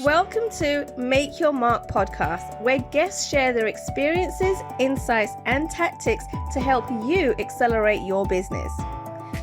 Welcome to Make Your Mark podcast, where guests share their experiences, insights, and tactics to help you accelerate your business.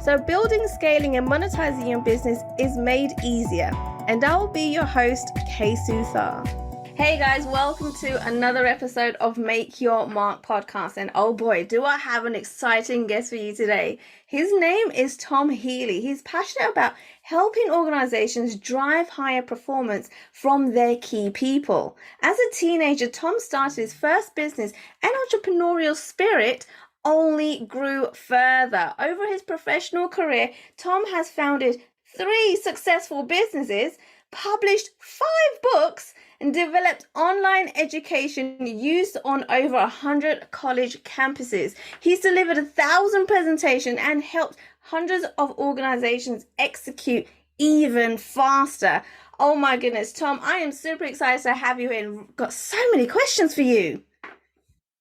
So building, scaling, and monetizing your business is made easier. And I will be your host, Kay Suthar. Hey guys, welcome to another episode of Make Your Mark podcast. And oh boy, do I have an exciting guest for you today. His name is Tom Healy. He's passionate about helping organizations drive higher performance from their key people. As a teenager, Tom started his first business, and entrepreneurial spirit only grew further. Over his professional career, Tom has founded 3 successful businesses, published 5 books, and developed online education used on over 100 college campuses. He's delivered 1,000 presentations and helped hundreds of organizations execute even faster. Oh my goodness, Tom, I am super excited to have you here and got so many questions for you.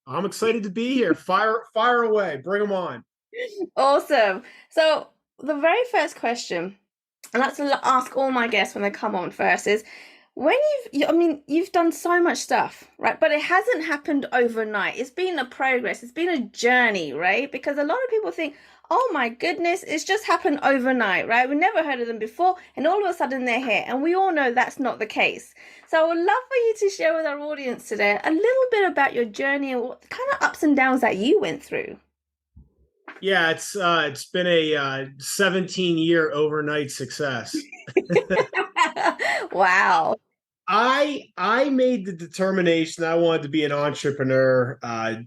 I'm excited to be here. Fire away. Bring them on. Awesome. So the very first question, and that's to ask all my guests when they come on first, is when you've done so much stuff, right? But it hasn't happened overnight. It's been a progress. It's been a journey, right? Because a lot of people think, oh my goodness, it's just happened overnight, right? We've never heard of them before, and all of a sudden they're here. And we all know that's not the case. So I would love for you to share with our audience today a little bit about your journey and what kind of ups and downs that you went through. Yeah, it's been a 17-year overnight success. Wow. I made the determination I wanted to be an entrepreneur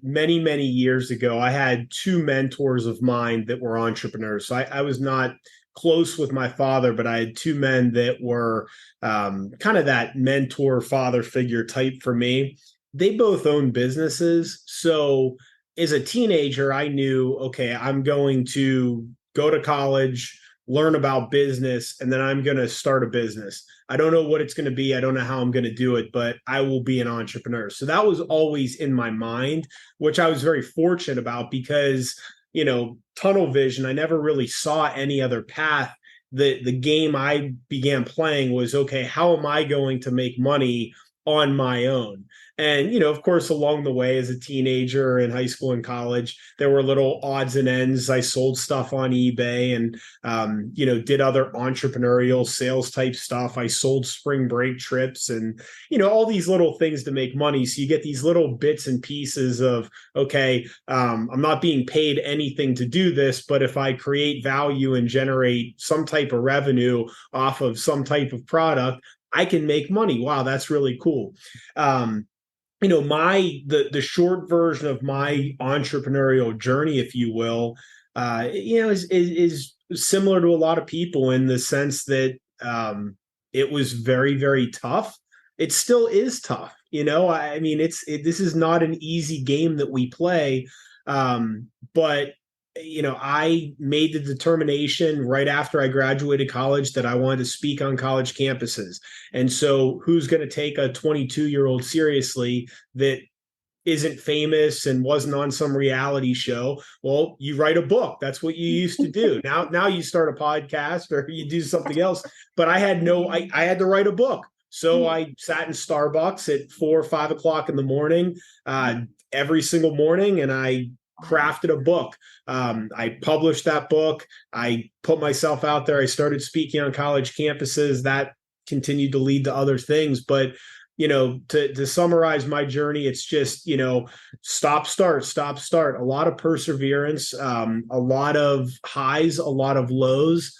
many years ago. I had 2 mentors of mine that were entrepreneurs. So I was not close with my father, but I had 2 men that were kind of that mentor father figure type for me. They both owned businesses. So as a teenager, I knew, okay, I'm going to go to college, learn about business, and then I'm going to start a business. I don't know what it's going to be. I don't know how I'm going to do it, but I will be an entrepreneur. So that was always in my mind, which I was very fortunate about because, tunnel vision, I never really saw any other path. The game I began playing was, okay, how am I going to make money on my own? And, of course, along the way as a teenager in high school and college, there were little odds and ends. I sold stuff on eBay and, did other entrepreneurial sales type stuff. I sold spring break trips and, all these little things to make money. So you get these little bits and pieces of, okay, I'm not being paid anything to do this, but if I create value and generate some type of revenue off of some type of product, I can make money. Wow, that's really cool. The short version of my entrepreneurial journey, if you will, is similar to a lot of people in the sense that it was very tough. It still is tough. This is not an easy game that we play, but I made the determination right after I graduated college that I wanted to speak on college campuses. And so who's going to take a 22-year-old seriously that isn't famous and wasn't on some reality show? Well, you write a book. That's what you used to do. Now you start a podcast or you do something else. But I had to write a book. So I sat in Starbucks at 4 or 5 o'clock in the morning every single morning, and I crafted a book. I published that book. I put myself out there. I started speaking on college campuses. That continued to lead to other things. But, to summarize my journey, it's just, stop, start. A lot of perseverance, a lot of highs, a lot of lows.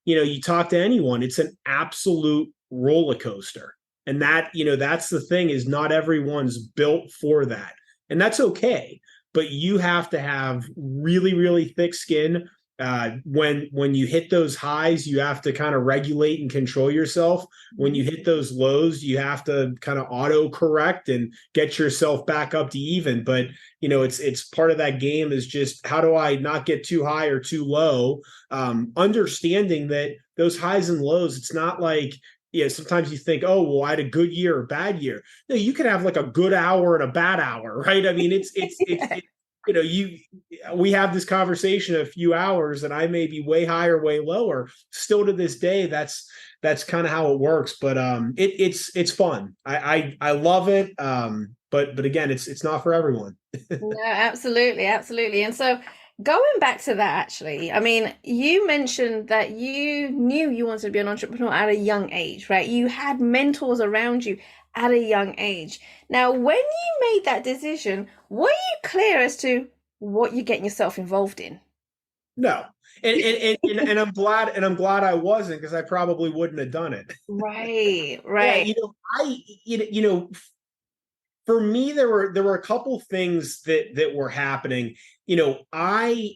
You talk to anyone, it's an absolute roller coaster. And that's the thing, is not everyone's built for that. And that's okay, but you have to have really thick skin. When you hit those highs, you have to kind of regulate and control yourself. When you hit those lows, you have to kind of auto correct and get yourself back up to even. But it's part of that game, is just, how do I not get too high or too low? Understanding that those highs and lows, it's not like, sometimes you think, oh, well, I had a good year or bad year. No, you can have like a good hour and a bad hour, right? I mean, it's we have this conversation a few hours and I may be way higher, way lower. Still to this day, that's kind of how it works. But it's fun. I love it. But again, it's not for everyone. No, absolutely, absolutely. And so going back to that, actually, I mean, you mentioned that you knew you wanted to be an entrepreneur at a young age, right? You had mentors around you at a young age. Now, when you made that decision, were you clear as to what you're getting yourself involved in? No. And I'm glad I wasn't, because I probably wouldn't have done it. Right, Yeah, right. for me, there were a couple things that were happening. I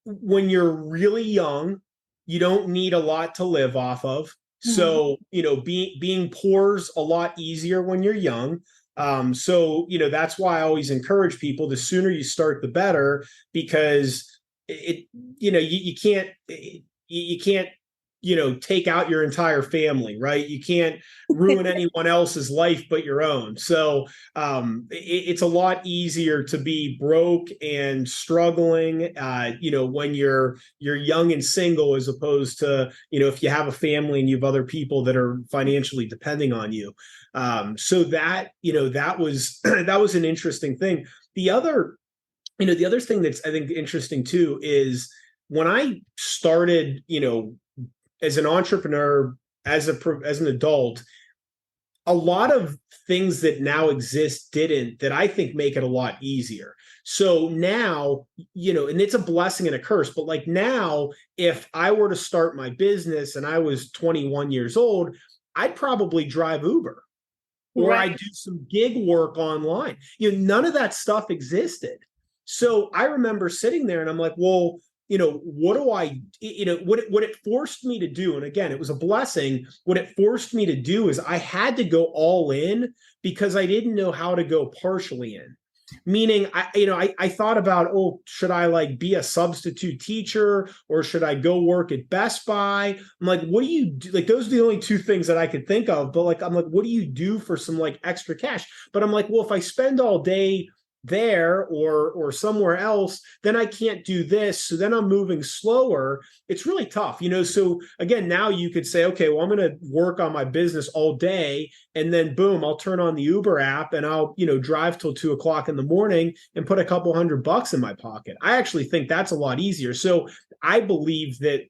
when you're really young, you don't need a lot to live off of. Mhm. So, being poor's a lot easier when you're young. So, that's why I always encourage people, the sooner you start, the better, because it, you can't take out your entire family, right? You can't ruin anyone else's life but your own. So it's a lot easier to be broke and struggling, when you're young and single, as opposed to, if you have a family and you have other people that are financially depending on you. So that was that was an interesting thing. The other thing that's, I think, interesting too is when I started, as an entrepreneur, as an adult, a lot of things that now exist didn't, that I think make it a lot easier. So now, and it's a blessing and a curse, but like now, if I were to start my business and I was 21 years old, I'd probably drive Uber, or I Right. do some gig work online. None of that stuff existed. So I remember sitting there and I'm like, well, what do I, what it forced me to do, and again, it was a blessing. What it forced me to do is I had to go all in, because I didn't know how to go partially in. Meaning, I thought about, oh, should I like be a substitute teacher, or should I go work at Best Buy? I'm like, what do you do? Like, those are the only two things that I could think of. But like, I'm like, what do you do for some like extra cash? But I'm like, well, if I spend all day there or somewhere else, then I can't do this. So then I'm moving slower. It's really tough. So again, now you could say, okay, well, I'm going to work on my business all day, and then boom, I'll turn on the Uber app and I'll, drive till 2 o'clock in the morning and put a couple $100 in my pocket. I actually think that's a lot easier. So I believe that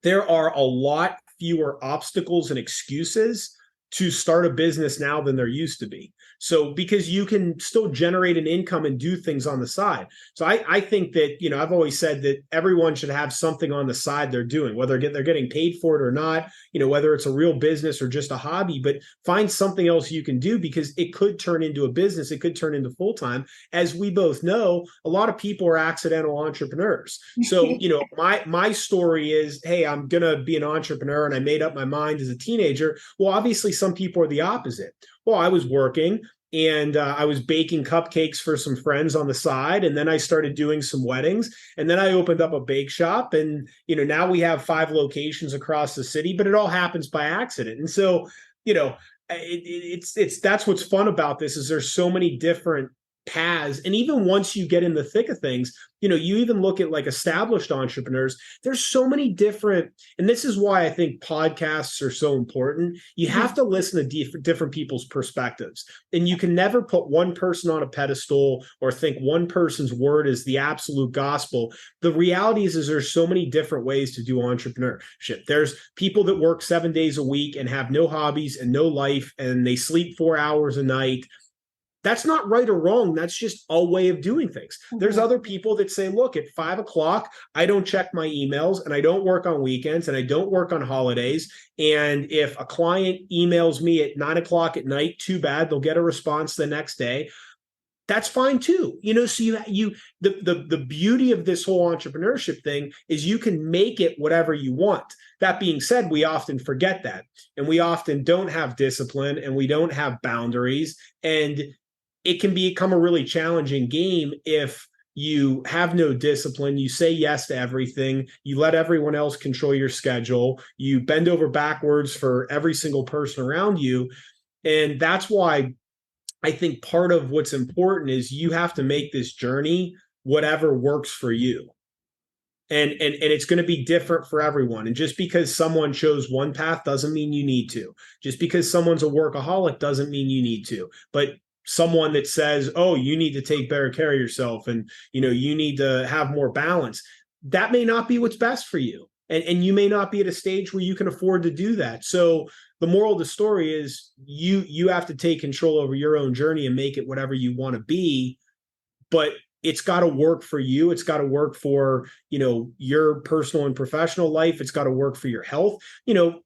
there are a lot fewer obstacles and excuses to start a business now than there used to be. So because you can still generate an income and do things on the side. So I think that, I've always said that everyone should have something on the side they're doing, whether they're getting paid for it or not, whether it's a real business or just a hobby, but find something else you can do, because it could turn into a business. It could turn into full-time. As we both know, a lot of people are accidental entrepreneurs. So, my story is, hey, I'm going to be an entrepreneur, and I made up my mind as a teenager. Well, obviously some people are the opposite. Well, I was working, and I was baking cupcakes for some friends on the side, and then I started doing some weddings, and then I opened up a bake shop, and now we have 5 locations across the city, but it all happens by accident. And so, it's that's what's fun about this, is there's so many different paths. And even once you get in the thick of things, you even look at like established entrepreneurs, there's so many different, and this is why I think podcasts are so important. You have to listen to different people's perspectives, and you can never put one person on a pedestal or think one person's word is the absolute gospel. The reality is there's so many different ways to do entrepreneurship. There's people that work 7 days a week and have no hobbies and no life, and they sleep 4 hours a night. That's not right or wrong. That's just a way of doing things. There's other people that say, look, at 5 o'clock, I don't check my emails, and I don't work on weekends, and I don't work on holidays. And if a client emails me at 9 o'clock at night, too bad, they'll get a response the next day. That's fine too. So the beauty of this whole entrepreneurship thing is you can make it whatever you want. That being said, we often forget that, and we often don't have discipline, and we don't have boundaries, and it can become a really challenging game if you have no discipline. You say yes to everything. You let everyone else control your schedule. You bend over backwards for every single person around you. And that's why I think part of what's important is you have to make this journey whatever works for you. And it's going to be different for everyone. And just because someone chose one path doesn't mean you need to. Just because someone's a workaholic doesn't mean you need to. But someone that says, oh, you need to take better care of yourself and you need to have more balance, that may not be what's best for you. And you may not be at a stage where you can afford to do that. So the moral of the story is you have to take control over your own journey and make it whatever you want to be. But it's got to work for you. It's got to work for, your personal and professional life. It's got to work for your health.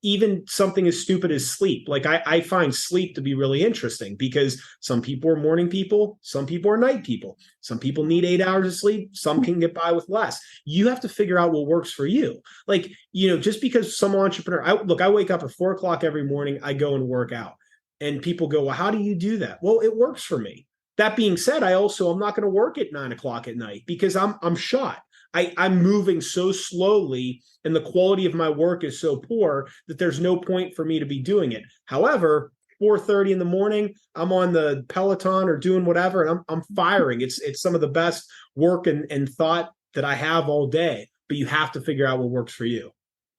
Even something as stupid as sleep. Like I find sleep to be really interesting because some people are morning people. Some people are night people. Some people need 8 hours of sleep. Some can get by with less. You have to figure out what works for you. Like, just because some entrepreneur, I wake up at 4 o'clock every morning. I go and work out and people go, well, how do you do that? Well, it works for me. That being said, I'm not going to work at 9 o'clock at night because I'm shot. I'm moving so slowly and the quality of my work is so poor that there's no point for me to be doing it. However, 4:30 in the morning, I'm on the Peloton or doing whatever, and I'm firing. It's some of the best work and thought that I have all day. But you have to figure out what works for you.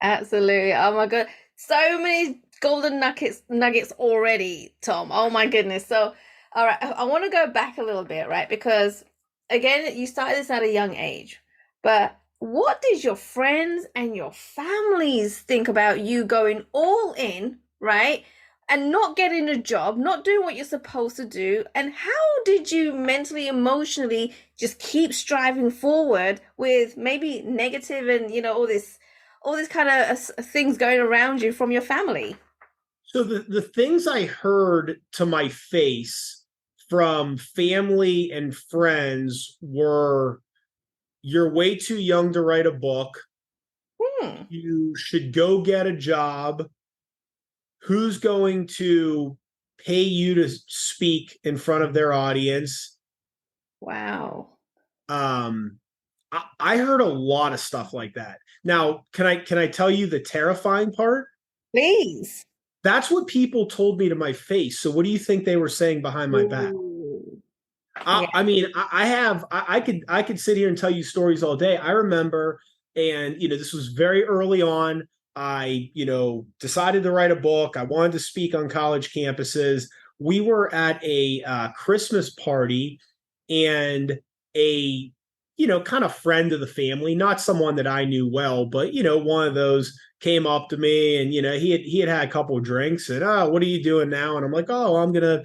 Absolutely. Oh my God. So many golden nuggets already, Tom. Oh my goodness. So all right, I want to go back a little bit, right? Because again, you started this at a young age, but what did your friends and your families think about you going all in, right? And not getting a job, not doing what you're supposed to do? And how did you mentally, emotionally just keep striving forward with maybe negative and, all this kind of things going around you from your family? So the things I heard to my face from family and friends were, you're way too young to write a book. You should go get a job. Who's going to pay you to speak in front of their audience? Wow. I heard a lot of stuff like that. Now, can I tell you the terrifying part? Please. That's what people told me to my face. So what do you think they were saying behind my back? I mean, I could sit here and tell you stories all day. I remember, and this was very early on. I decided to write a book. I wanted to speak on college campuses. We were at a Christmas party, and a kind of friend of the family, not someone that I knew well, but one of those came up to me, and he had a couple of drinks, and what are you doing now? And I'm like, oh, I'm gonna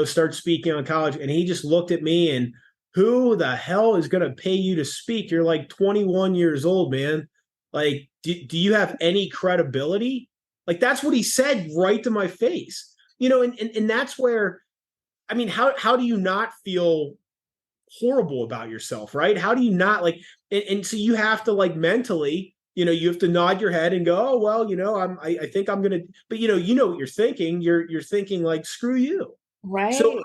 start speaking on college. And he just looked at me and, who the hell is gonna pay you to speak? You're like 21 years old, man. Like, do you have any credibility? Like, that's what he said right to my face. And that's where, I mean, how do you not feel horrible about yourself, right? How do you not and so you have to mentally, you have to nod your head and go, oh, well, I think I'm going to, but what you're thinking, you're thinking like, screw you. Right. So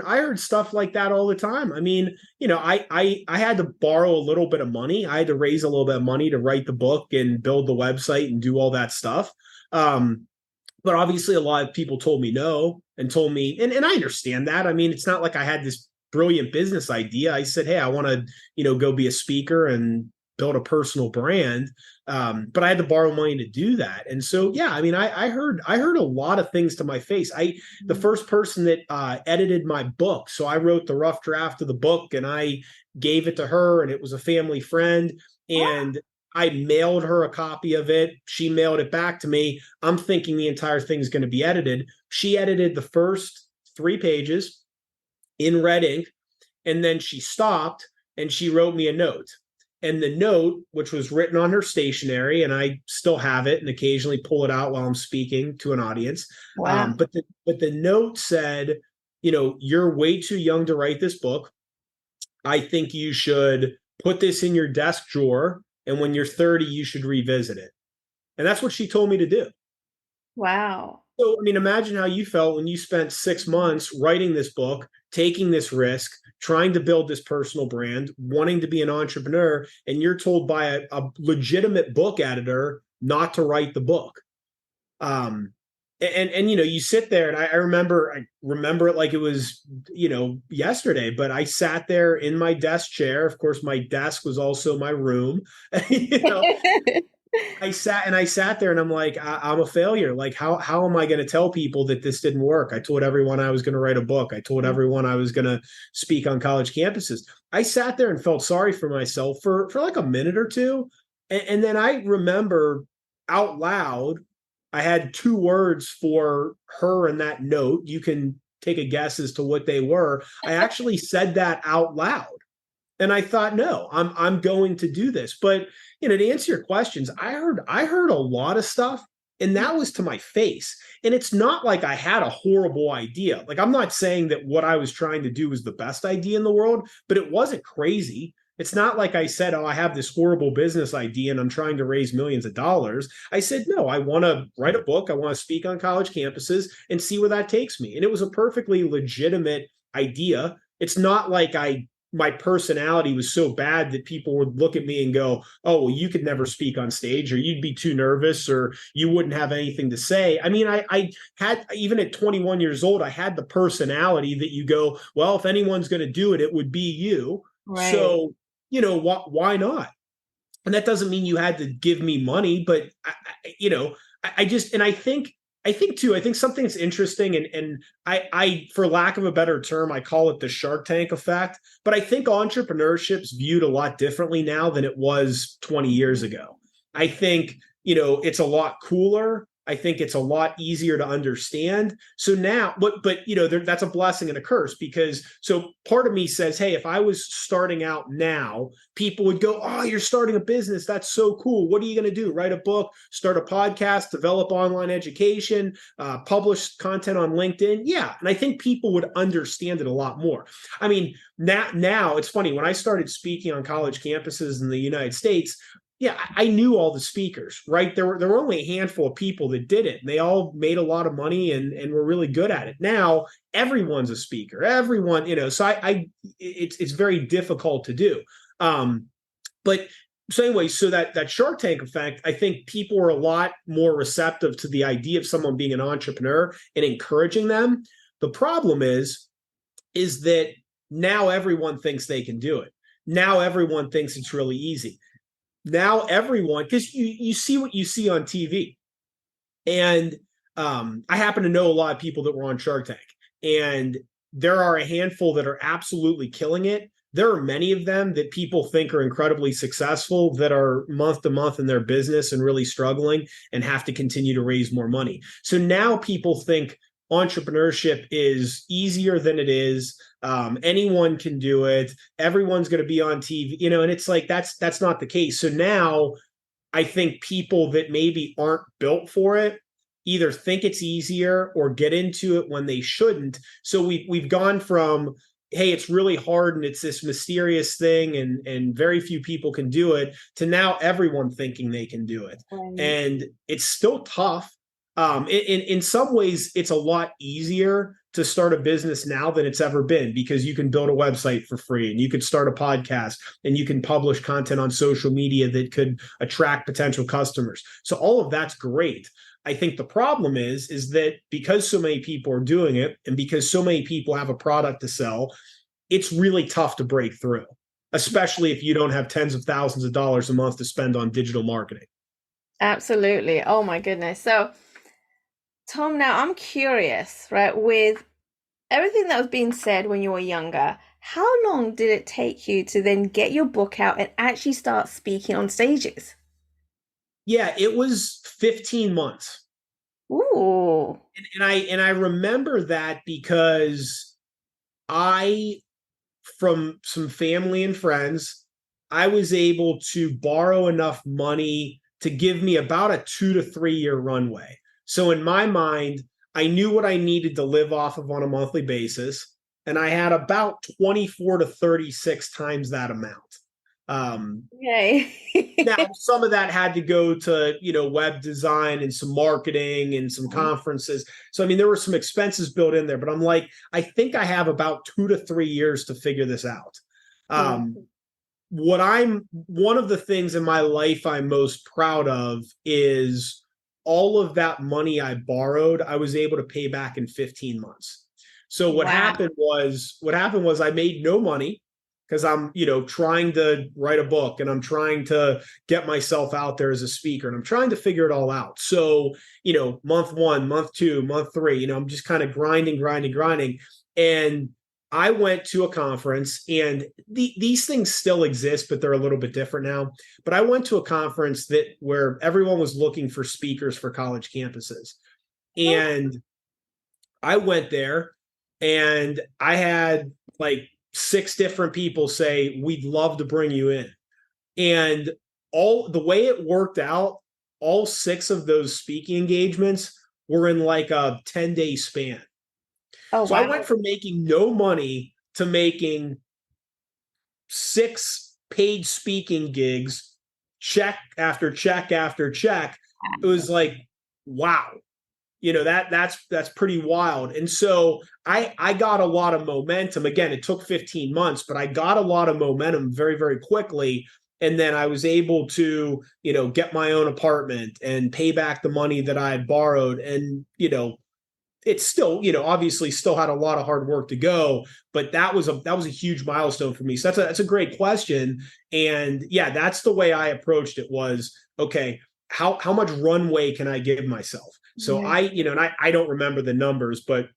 I heard stuff like that all the time. I mean, I had to borrow a little bit of money. I had to raise a little bit of money to write the book and build the website and do all that stuff. But obviously a lot of people told me no and told me, and I understand that. I mean, it's not like I had this brilliant business idea. I said, hey, I want to, go be a speaker and build a personal brand. But I had to borrow money to do that. And so, yeah, I mean, I heard a lot of things to my face. The first person that edited my book. So I wrote the rough draft of the book and I gave it to her, and it was a family friend. And I mailed her a copy of it. She mailed it back to me. I'm thinking the entire thing's going to be edited. She edited the first 3 pages in red ink, and then she stopped and she wrote me a note. And the note, which was written on her stationery, and I still have it and occasionally pull it out while I'm speaking to an audience. Wow. But the note said, you're way too young to write this book. I think you should put this in your desk drawer, and when you're 30, you should revisit it. And that's what she told me to do. Wow. So, I mean, imagine how you felt when you spent 6 months writing this book, taking this risk, trying to build this personal brand, wanting to be an entrepreneur, and you're told by a legitimate book editor not to write the book. and you sit there, and I remember it like it was yesterday. But I sat there in my desk chair. Of course, my desk was also my room. you know I sat there, and I'm like, I'm a failure. Like, how am I going to tell people that this didn't work? I told everyone I was going to write a book. I told everyone I was going to speak on college campuses. I sat there and felt sorry for myself for like a minute or two. And then I remember out loud, I had two words for her in that note. You can take a guess as to what they were. I actually said that out loud. And I thought, no, I'm going to do this. But to answer your questions, I heard a lot of stuff, and that was to my face. And it's not like I had a horrible idea. Like, I'm not saying that what I was trying to do was the best idea in the world, but it wasn't crazy. It's not like I said, oh, I have this horrible business idea and I'm trying to raise millions of dollars. I said, no, I want to write a book. I want to speak on college campuses and see where that takes me. And it was a perfectly legitimate idea. It's not like my personality was so bad that people would look at me and go, oh, well, you could never speak on stage, or you'd be too nervous, or you wouldn't have anything to say. I mean, I had, even at 21 years old, I had the personality that you go, well, if anyone's going to do it, it would be you. Right. So, why not? And that doesn't mean you had to give me money, but I just, and I think too, I think something that's interesting, and I, for lack of a better term, I call it the Shark Tank effect. But I think entrepreneurship's viewed a lot differently now than it was 20 years ago. I think, it's a lot cooler. I think it's a lot easier to understand. So now, that's a blessing and a curse, because so part of me says, hey, if I was starting out now, people would go, oh, you're starting a business. That's so cool. What are you going to do? Write a book, start a podcast, develop online education, publish content on LinkedIn. Yeah. And I think people would understand it a lot more. I mean, now it's funny. When I started speaking on college campuses in the United States, yeah, I knew all the speakers, right? There were only a handful of people that did it. And they all made a lot of money and were really good at it. Now everyone's a speaker. Everyone, so it's very difficult to do. But so anyway, so that Shark Tank effect, I think people are a lot more receptive to the idea of someone being an entrepreneur and encouraging them. The problem is that now everyone thinks they can do it. Now everyone thinks it's really easy. Now everyone, because you see what you see on TV. And I happen to know a lot of people that were on Shark Tank, and there are a handful that are absolutely killing it. There are many of them that people think are incredibly successful that are month to month in their business and really struggling and have to continue to raise more money. So now people think entrepreneurship is easier than it is. Anyone can do it. Everyone's going to be on TV, and it's like, that's not the case. So now I think people that maybe aren't built for it either think it's easier or get into it when they shouldn't. So we've gone from, hey, it's really hard and it's this mysterious thing and very few people can do it, to now everyone thinking they can do it. Right. And it's still tough. In some ways, it's a lot easier to start a business now than it's ever been, because you can build a website for free, and you could start a podcast, and you can publish content on social media that could attract potential customers. So all of that's great. I think the problem is that because so many people are doing it, and because so many people have a product to sell, it's really tough to break through, especially if you don't have tens of thousands of dollars a month to spend on digital marketing. Absolutely. Oh my goodness. So, Tom, now I'm curious, right? With everything that was being said when you were younger, how long did it take you to then get your book out and actually start speaking on stages? Yeah, it was 15 months. Ooh. And I remember that because from some family and friends, I was able to borrow enough money to give me about a 2 to 3 year runway. So in my mind, I knew what I needed to live off of on a monthly basis, and I had about 24 to 36 times that amount. Okay. Now, some of that had to go to, web design and some marketing and some conferences. So, I mean, there were some expenses built in there, but I'm like, I think I have about 2 to 3 years to figure this out. One of the things in my life I'm most proud of is all of that money I borrowed, I was able to pay back in 15 months. So Wow. what happened was I made no money because I'm, trying to write a book and I'm trying to get myself out there as a speaker and I'm trying to figure it all out. So, month one, month two, month three, I'm just kind of grinding. And I went to a conference and these things still exist, but they're a little bit different now. But I went to a conference where everyone was looking for speakers for college campuses. And I went there and I had like 6 different people say, we'd love to bring you in. And all the way it worked out, all 6 of those speaking engagements were in like a 10-day span. Oh, So I wow. went from making no money to making 6 paid speaking gigs, check after check after check. It was like, wow, that's pretty wild. And so I got a lot of momentum. Again, it took 15 months, but I got a lot of momentum very, very quickly. And then I was able to, get my own apartment and pay back the money that I had borrowed. And, it's still, obviously still had a lot of hard work to go, but that was a huge milestone for me. So that's a great question. And yeah, that's the way I approached it was, okay, how much runway can I give myself? So Yeah. and I don't remember the numbers, but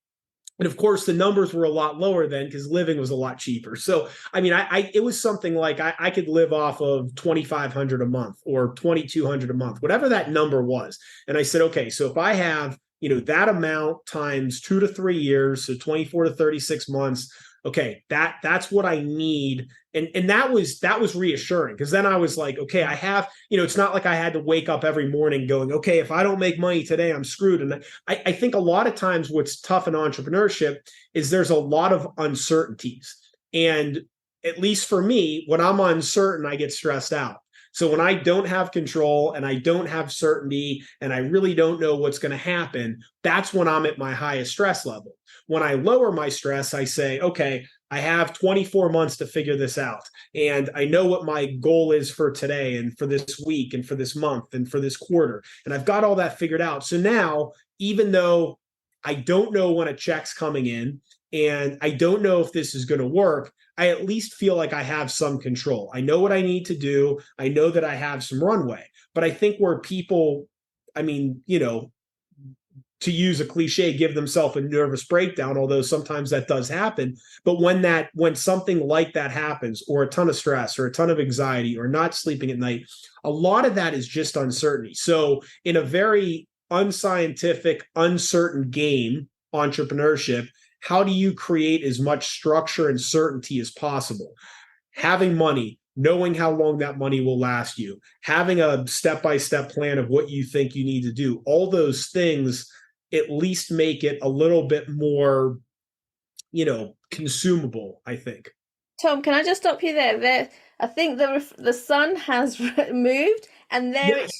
and of course the numbers were a lot lower then because living was a lot cheaper. So I mean, it was something like I could live off of 2,500 a month or 2,200 a month, whatever that number was. And I said, okay, so if I have that amount times 2 to 3 years, so 24 to 36 months. Okay, that's what I need. And that was reassuring because then I was like, okay, I have, it's not like I had to wake up every morning going, okay, if I don't make money today, I'm screwed. And I think a lot of times what's tough in entrepreneurship is there's a lot of uncertainties. And at least for me, when I'm uncertain, I get stressed out. So when I don't have control and I don't have certainty and I really don't know what's going to happen, that's when I'm at my highest stress level. When I lower my stress, I say, okay, I have 24 months to figure this out. And I know what my goal is for today and for this week and for this month and for this quarter. And I've got all that figured out. So now, even though I don't know when a check's coming in and I don't know if this is going to work, I at least feel like I have some control. I know what I need to do. I know that I have some runway. But I think where people, I mean, to use a cliche, give themselves a nervous breakdown, although sometimes that does happen. But when something like that happens, or a ton of stress or a ton of anxiety or not sleeping at night, a lot of that is just uncertainty. So in a very unscientific, uncertain game, entrepreneurship, how do you create as much structure and certainty as possible? Having money, knowing how long that money will last you, having a step-by-step plan of what you think you need to do, all those things at least make it a little bit more, consumable, I think. Tom, can I just stop you there? I think the sun has moved, and Yes.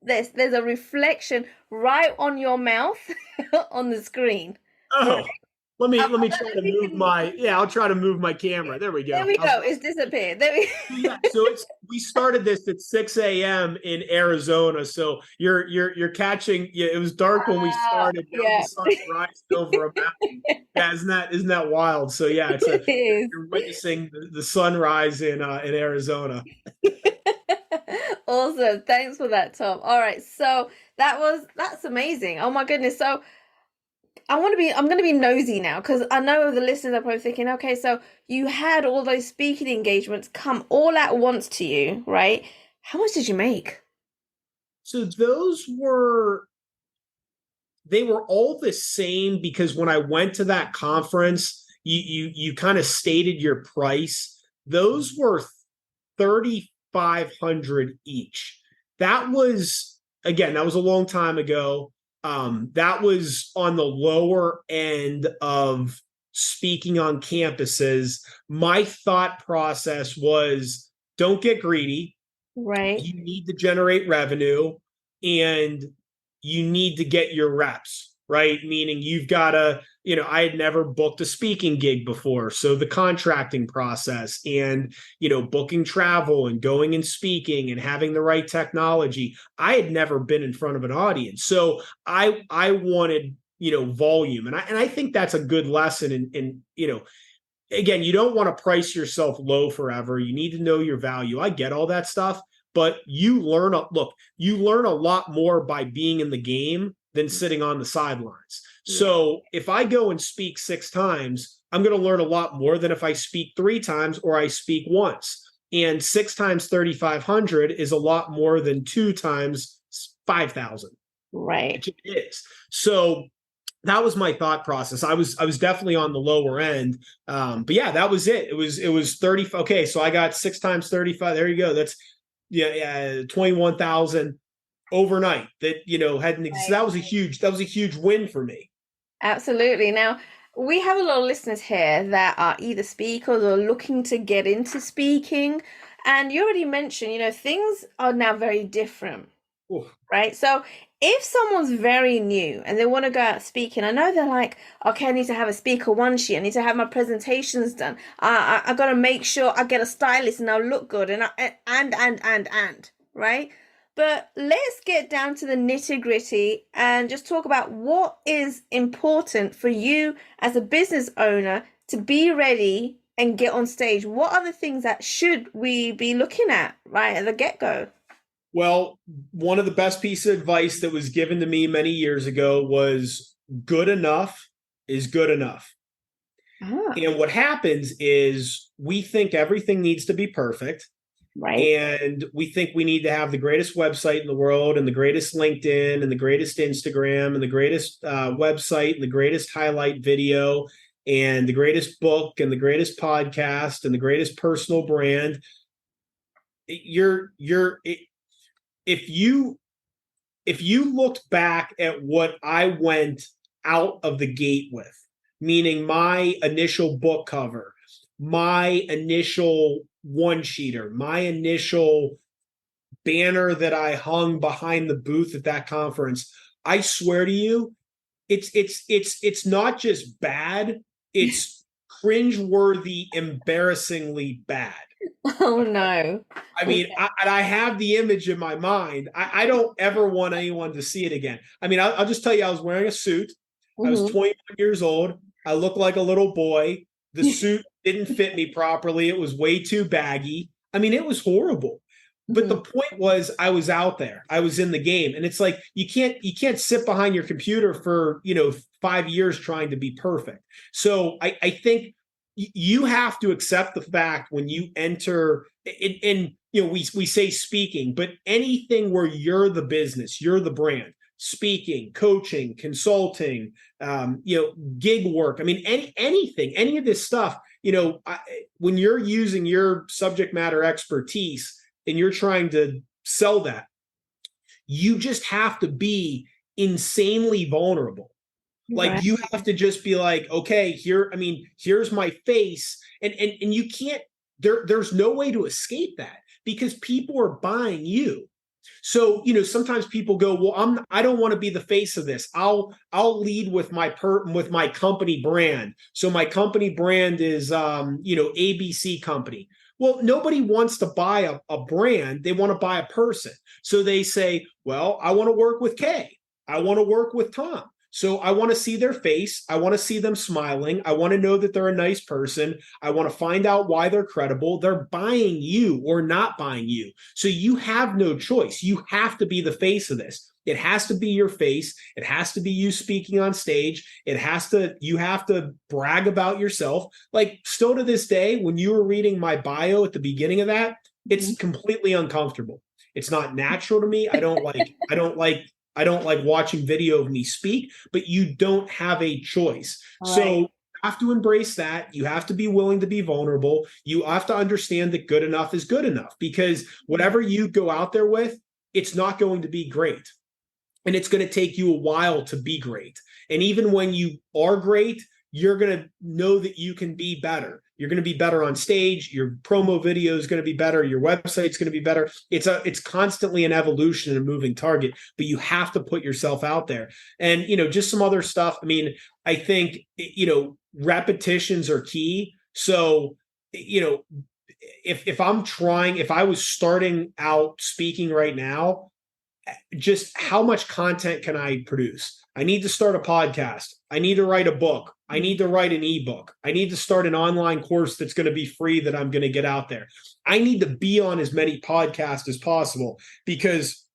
there's a reflection right on your mouth on the screen. All right. Oh, let me I don't try know to if you move can. I'll try to move my camera. There we There go. we go. It's disappeared. There we. Yeah, so we started this at 6 a.m. in Arizona. So you're catching. Yeah, it was dark when we Wow. started. Now the Yeah. sun's rising over a mountain. Yeah, isn't that wild? So yeah, It is. you're witnessing the sunrise in Arizona. Awesome. Thanks for that, Tom. All right. So that's amazing. Oh my goodness. So I'm going to be nosy now because I know the listeners are probably thinking, okay, so you had all those speaking engagements come all at once to you, right? How much did you make? So they were all the same because when I went to that conference, you kind of stated your price. Those were 3,500 each. That was that was a long time ago. That was on the lower end of speaking on campuses. My thought process was don't get greedy. Right. You need to generate revenue and you need to get your reps, right? Meaning you've got to, I had never booked a speaking gig before. So the contracting process and, booking travel and going and speaking and having the right technology. I had never been in front of an audience. So I wanted, volume. And I think that's a good lesson in again, you don't want to price yourself low forever. You need to know your value. I get all that stuff, but you learn a lot more by being in the game than sitting on the sidelines. So if I go and speak 6 times, I'm going to learn a lot more than if I speak 3 times or I speak once. And 6 times 3,500 is a lot more than 2 times 5,000. Right. It is. So that was my thought process. I was definitely on the lower end. But yeah, that was it. It was 30. Okay. So I got 6 times 35. There you go. That's 21,000 overnight that, hadn't, so that was a huge win for me. Absolutely. Now, we have a lot of listeners here that are either speakers or looking to get into speaking. And you already mentioned, things are now very different. Ooh. Right? So if someone's very new and they want to go out speaking, I know they're like, okay, I need to have a speaker one sheet. I need to have my presentations done. I got to make sure I get a stylist and I'll look good and, right? But let's get down to the nitty-gritty and just talk about what is important for you as a business owner to be ready and get on stage. What are the things that should we be looking at right at the get-go? Well, one of the best pieces of advice that was given to me many years ago was good enough is good enough. Ah. And what happens is we think everything needs to be perfect. Right. And we think we need to have the greatest website in the world and the greatest LinkedIn and the greatest Instagram and the greatest website and the greatest highlight video and the greatest book and the greatest podcast and the greatest personal brand. If you looked back at what I went out of the gate with, meaning my initial book cover, my initial one-sheeter, my initial banner that I hung behind the booth at that conference, I swear to you, it's not just bad, it's cringeworthy, embarrassingly bad. Oh no. I mean, I have the image in my mind. I don't ever want anyone to see it again. I mean, I'll just tell you, I was wearing a suit. Mm-hmm. I was 21 years old. I looked like a little boy. The suit didn't fit me properly. It was way too baggy. I mean, it was horrible. But the point was I was out there. I was in the game. And it's like you can't sit behind your computer for, 5 years trying to be perfect. So I think you have to accept the fact when you enter in we say speaking, but anything where you're the business, you're the brand, speaking, coaching, consulting, gig work. I mean, anything, any of this stuff, when you're using your subject matter expertise and you're trying to sell that, you just have to be insanely vulnerable. Like right. You have to just be like, okay, here's my face. And you can't, there's no way to escape that because people are buying you. So, sometimes people go, well, I don't want to be the face of this. I'll lead with my company brand. So my company brand is, ABC company. Well, nobody wants to buy a brand. They want to buy a person. So they say, well, I want to work with Kay. I want to work with Tom. So I want to see their face. I want to see them smiling. I want to know that they're a nice person. I want to find out why they're credible. They're buying you or not buying you. So you have no choice. You have to be the face of this. It has to be your face. It has to be you speaking on stage. You have to brag about yourself. Like still to this day, when you were reading my bio at the beginning of that, it's completely uncomfortable. It's not natural to me. I don't like watching video of me speak, but you don't have a choice. Right. So you have to embrace that. You have to be willing to be vulnerable. You have to understand that good enough is good enough because whatever you go out there with, it's not going to be great. And it's going to take you a while to be great. And even when you are great, you're going to know that you can be better. You're going to be better on stage. Your promo video is going to be better. Your website's going to be better. It's constantly an evolution and a moving target, but you have to put yourself out there. And, just some other stuff. I mean, I think, repetitions are key. So, if I was starting out speaking right now, just how much content can I produce? I need to start a podcast. I need to write a book. I need to write an ebook. I need to start an online course that's going to be free that I'm going to get out there. I need to be on as many podcasts as possible, because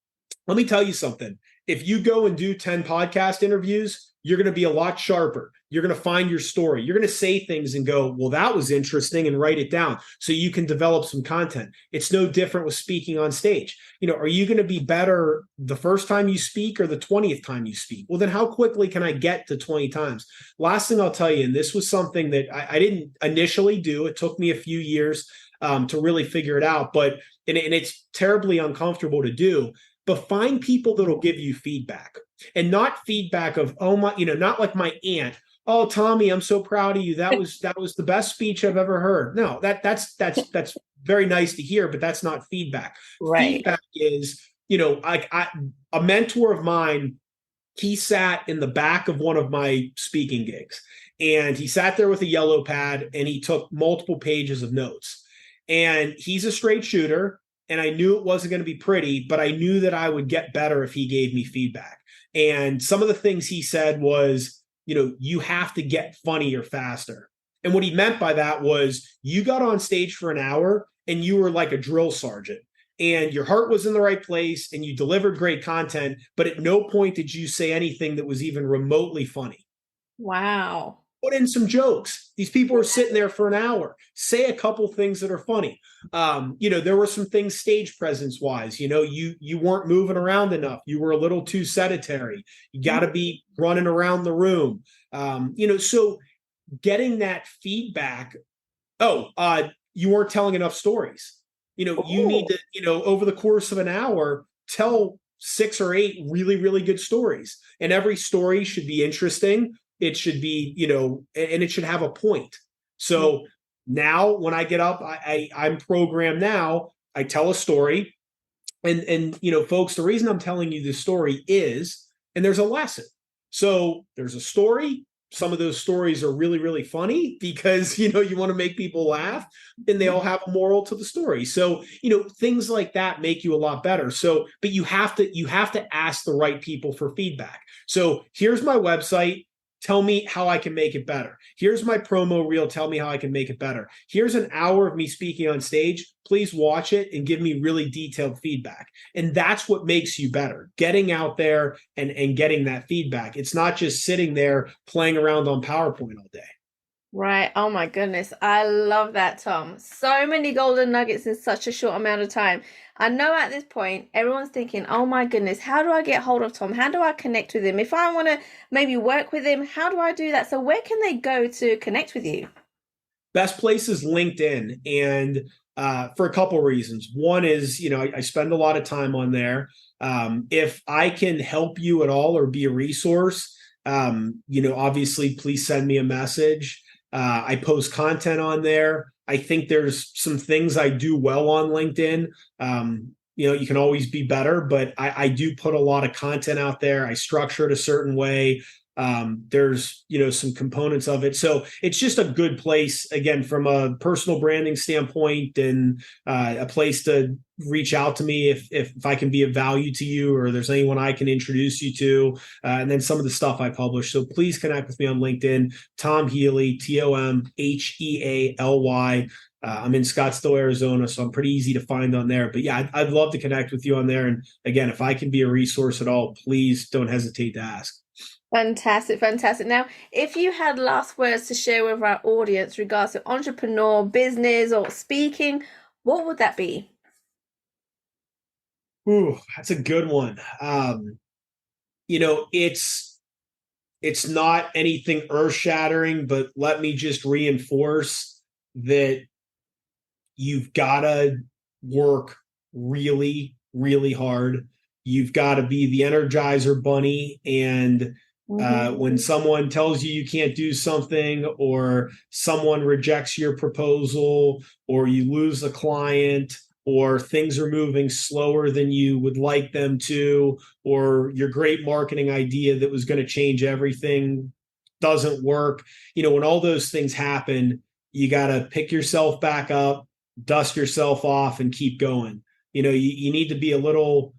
let me tell you something. If you go and do 10 podcast interviews, you're going to be a lot sharper. You're going to find your story. You're going to say things and go, well, that was interesting, and write it down so you can develop some content. It's no different with speaking on stage. Are you going to be better the first time you speak or the 20th time you speak? Well, then how quickly can I get to 20 times? Last thing I'll tell you, and this was something that I didn't initially do. It took me a few years to really figure it out, and it's terribly uncomfortable to do. But find people that'll give you feedback, and not feedback of, oh my, not like my aunt. Oh, Tommy, I'm so proud of you. That was the best speech I've ever heard. No, that's very nice to hear, but that's not feedback. Right. Feedback is, a mentor of mine, he sat in the back of one of my speaking gigs, and he sat there with a yellow pad, and he took multiple pages of notes. And he's a straight shooter. And I knew it wasn't going to be pretty, but I knew that I would get better if he gave me feedback. And some of the things he said was, you have to get funnier faster. And what he meant by that was, you got on stage for an hour and you were like a drill sergeant, and your heart was in the right place and you delivered great content, but at no point did you say anything that was even remotely funny. Wow. Put in some jokes. These people are sitting there for an hour. Say a couple things that are funny. There were some things stage presence wise. You weren't moving around enough. You were a little too sedentary. You got to be running around the room. So getting that feedback. You weren't telling enough stories. You need to, over the course of an hour, tell 6 or 8 really, really good stories. And every story should be interesting. It should be, and it should have a point. So now when I get up, I'm programmed now. I tell a story, and folks, the reason I'm telling you this story is, and there's a lesson. So there's a story. Some of those stories are really, really funny because, you want to make people laugh, and they all have a moral to the story. So, things like that make you a lot better. So, but you have to ask the right people for feedback. So here's my website. Tell me how I can make it better. Here's my promo reel. Tell me how I can make it better. Here's an hour of me speaking on stage. Please watch it and give me really detailed feedback. And that's what makes you better, getting out there and getting that feedback. It's not just sitting there playing around on PowerPoint all day. Right. Oh my goodness. I love that, Tom. So many golden nuggets in such a short amount of time. I know at this point, everyone's thinking, oh my goodness, how do I get hold of Tom? How do I connect with him? If I want to maybe work with him, how do I do that? So where can they go to connect with you? Best place is LinkedIn. And for a couple of reasons. One is, I spend a lot of time on there. If I can help you at all or be a resource, obviously, please send me a message. I post content on there. I think there's some things I do well on LinkedIn. You can always be better, but I do put a lot of content out there. I structure it a certain way. There's, some components of it. So it's just a good place, again, from a personal branding standpoint, and a place to reach out to me if I can be of value to you, or there's anyone I can introduce you to, and then some of the stuff I publish. So please connect with me on LinkedIn, Tom Healy, TomHealy. I'm in Scottsdale, Arizona, so I'm pretty easy to find on there. But yeah, I'd love to connect with you on there. And again, if I can be a resource at all, please don't hesitate to ask. Fantastic, fantastic. Now, if you had last words to share with our audience regards to entrepreneur, business, or speaking, what would that be? Ooh, that's a good one. It's not anything earth-shattering, but let me just reinforce that you've got to work really, really hard. You've got to be the Energizer Bunny, and When someone tells you you can't do something, or someone rejects your proposal, or you lose a client, or things are moving slower than you would like them to, or your great marketing idea that was going to change everything doesn't work. When all those things happen, you got to pick yourself back up, dust yourself off, and keep going. You need to be a little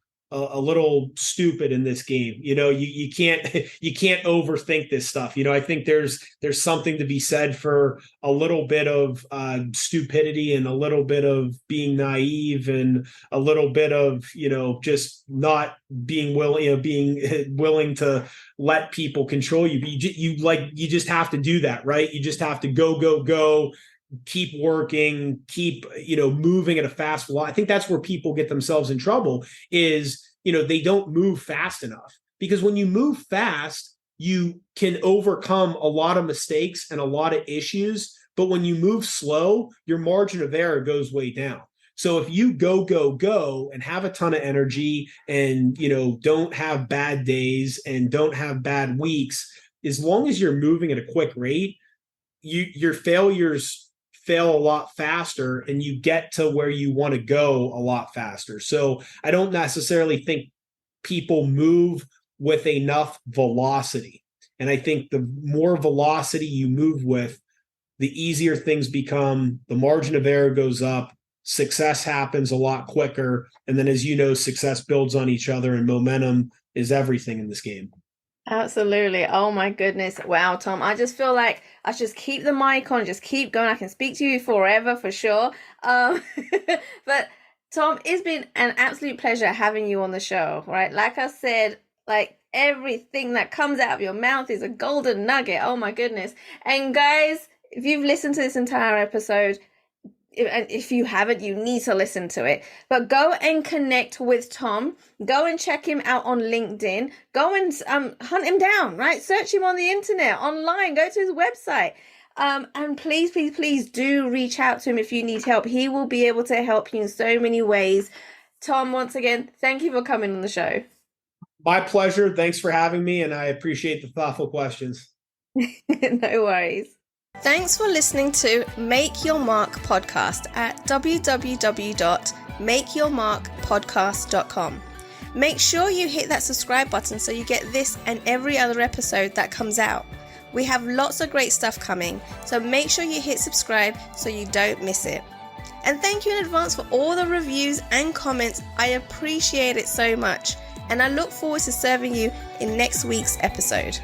stupid in this game. You can't overthink this stuff. I think there's something to be said for a little bit of stupidity, and a little bit of being naive, and a little bit of just not being willing to let people control you. You just have to do that, right? You just have to go, keep working, keep moving at a fast velocity. I think that's where people get themselves in trouble, is they don't move fast enough. Because when you move fast, you can overcome a lot of mistakes and a lot of issues. But when you move slow, your margin of error goes way down. So if you go and have a ton of energy, and don't have bad days and don't have bad weeks, as long as you're moving at a quick rate, your failures fail a lot faster, and you get to where you want to go a lot faster. So I don't necessarily think people move with enough velocity. And I think the more velocity you move with, the easier things become, the margin of error goes up, success happens a lot quicker. And then, as you know, success builds on each other, and momentum is everything in this game. Absolutely. Oh my goodness. Wow, Tom. I just feel like I should just keep the mic on, just keep going. I can speak to you forever for sure. But Tom, it's been an absolute pleasure having you on the show, right? Like I said, like everything that comes out of your mouth is a golden nugget. Oh my goodness. And guys, if you've listened to this entire episode, if you haven't, you need to listen to it. But go and connect with Tom. Go and check him out on LinkedIn. Go and hunt him down, right? Search him on the internet, online. Go to his website. And please do reach out to him if you need help. He will be able to help you in so many ways. Tom, once again, thank you for coming on the show. My pleasure. Thanks for having me, and I appreciate the thoughtful questions. No worries. Thanks for listening to Make Your Mark podcast at www.makeyourmarkpodcast.com. Make sure you hit that subscribe button so you get this and every other episode that comes out. We have lots of great stuff coming, so make sure you hit subscribe so you don't miss it. And thank you in advance for all the reviews and comments. I appreciate it so much, and I look forward to serving you in next week's episode.